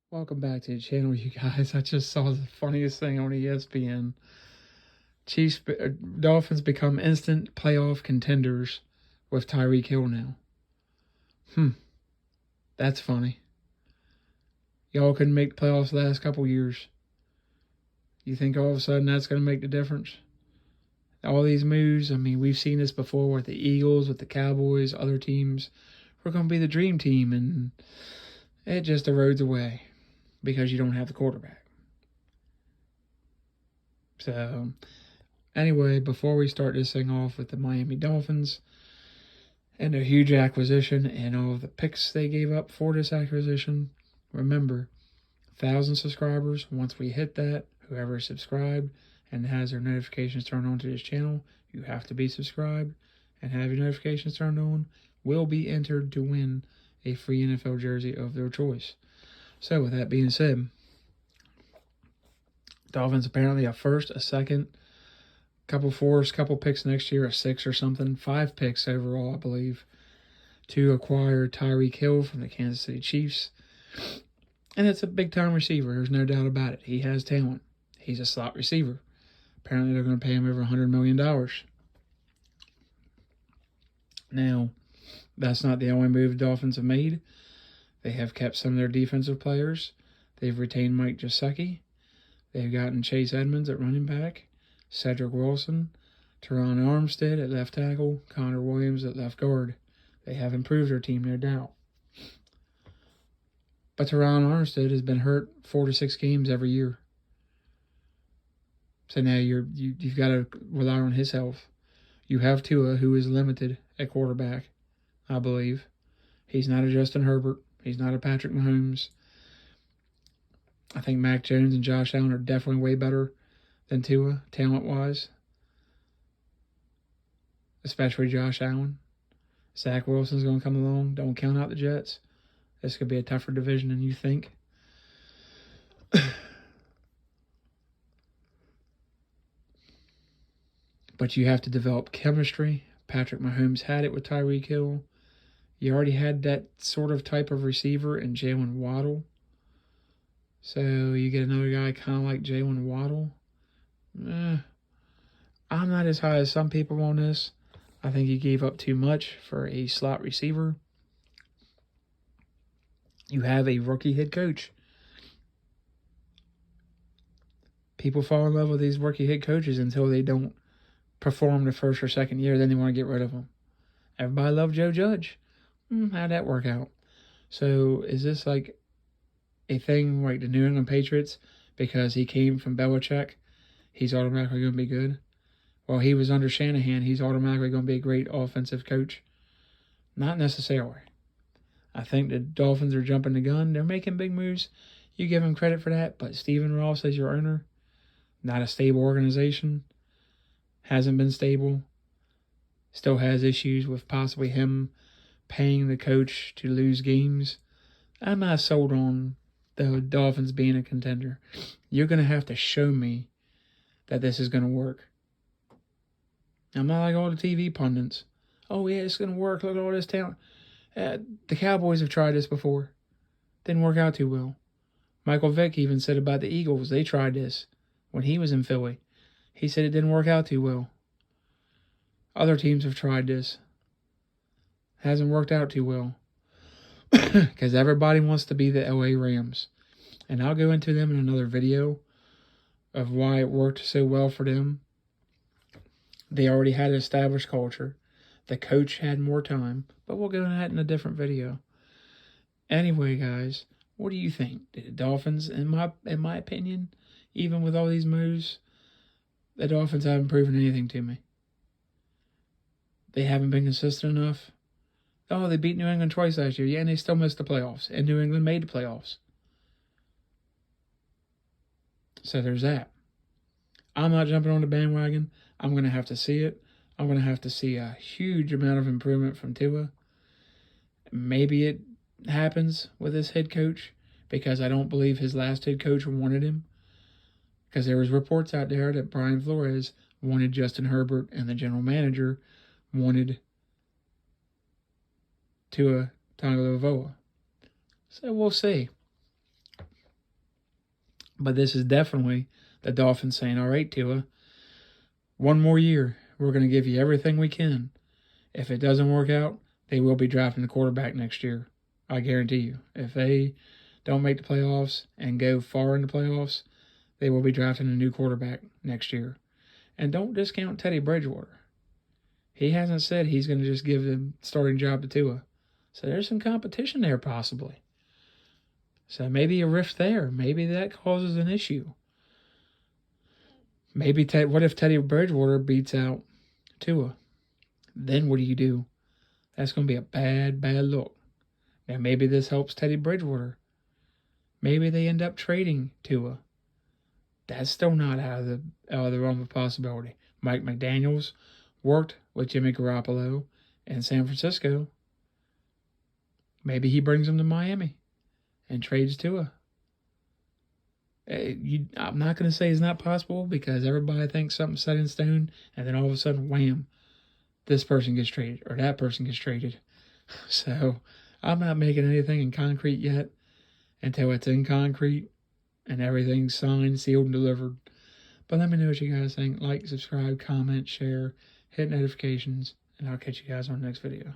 Welcome back to the channel, you guys. I just saw the funniest thing on ESPN. Dolphins become instant playoff contenders with Tyreek Hill now. That's funny. Y'all couldn't make the playoffs the last couple years. You think all of a sudden that's going to make the difference? All these moves, I mean, we've seen this before with the Eagles, with the Cowboys, other teams. We're going to be the dream team, and it just erodes away because you don't have the quarterback. So, anyway, before we start this thing off with the Miami Dolphins and their huge acquisition and all of the picks they gave up for this acquisition, remember, 1,000 subscribers. Once we hit that, whoever is subscribed and has their notifications turned on to this channel, you have to be subscribed and have your notifications turned on, will be entered to win a free NFL jersey of their choice. So, with that being said, Dolphins apparently a first, a second, couple fours, couple picks next year, a 6 or something, 5 picks overall, I believe, to acquire Tyreek Hill from the Kansas City Chiefs. And it's a big-time receiver. There's no doubt about it. He has talent. He's a slot receiver. Apparently, they're going to pay him over $100 million. Now, that's not the only move the Dolphins have made. They have kept some of their defensive players. They've retained Mike Gesicki. They've gotten Chase Edmonds at running back, Cedric Wilson, Teron Armstead at left tackle, Connor Williams at left guard. They have improved their team, no doubt. But Teron Armstead has been hurt 4 to 6 games every year. So now you've got to rely on his health. You have Tua, who is limited at quarterback, I believe. He's not a Justin Herbert. He's not a Patrick Mahomes. I think Mac Jones and Josh Allen are definitely way better than Tua, talent-wise. Especially Josh Allen. Zach Wilson's going to come along. Don't count out the Jets. This could be a tougher division than you think. But you have to develop chemistry. Patrick Mahomes had it with Tyreek Hill. You already had that sort of type of receiver in Jalen Waddle. So you get another guy kind of like Jalen Waddle. I'm not as high as some people on this. I think he gave up too much for a slot receiver. You have a rookie head coach. People fall in love with these rookie head coaches until they don't perform the first or second year. Then they want to get rid of them. Everybody loved Joe Judge. How'd that work out? So is this like a thing like the New England Patriots? Because he came from Belichick, he's automatically going to be good? Well, he was under Shanahan, he's automatically going to be a great offensive coach? Not necessarily. I think the Dolphins are jumping the gun. They're making big moves. You give them credit for that, but Stephen Ross as your owner, not a stable organization, hasn't been stable, still has issues with possibly him paying the coach to lose games. I'm not sold on the Dolphins being a contender. You're going to have to show me that this is going to work. I'm not like all the TV pundits. Oh, yeah, it's going to work. Look at all this talent. The Cowboys have tried this before. Didn't work out too well. Michael Vick even said about the Eagles, they tried this when he was in Philly. He said it didn't work out too well. Other teams have tried this. Hasn't worked out too well. Because everybody wants to be the LA Rams. And I'll go into them in another video of why it worked so well for them. They already had an established culture. The coach had more time. But we'll go into that in a different video. Anyway, guys, what do you think? Did the Dolphins, in my opinion, even with all these moves, the Dolphins haven't proven anything to me. They haven't been consistent enough. Oh, they beat New England twice last year. Yeah, and they still missed the playoffs. And New England made the playoffs. So there's that. I'm not jumping on the bandwagon. I'm going to have to see it. I'm going to have to see a huge amount of improvement from Tua. Maybe it happens with this head coach because I don't believe his last head coach wanted him. Because there was reports out there that Brian Flores wanted Justin Herbert and the general manager wanted Tua Tagovailoa. So we'll see. But this is definitely the Dolphins saying, all right, Tua, one more year. We're going to give you everything we can. If it doesn't work out, they will be drafting the quarterback next year. I guarantee you. If they don't make the playoffs and go far in the playoffs, they will be drafting a new quarterback next year. And don't discount Teddy Bridgewater. He hasn't said he's going to just give the starting job to Tua. So there's some competition there possibly. So maybe a rift there. Maybe that causes an issue. Maybe what if Teddy Bridgewater beats out Tua? Then what do? That's going to be a bad, bad look. Now maybe this helps Teddy Bridgewater. Maybe they end up trading Tua. That's still not out of the realm of possibility. Mike McDaniels worked with Jimmy Garoppolo in San Francisco. Maybe he brings him to Miami and trades Tua. I'm not going to say it's not possible because everybody thinks something's set in stone, and then all of a sudden, wham, this person gets traded or that person gets traded. So I'm not making anything in concrete yet until it's in concrete and everything's signed, sealed, and delivered. But let me know what you guys think. Like, subscribe, comment, share, hit notifications, and I'll catch you guys on the next video.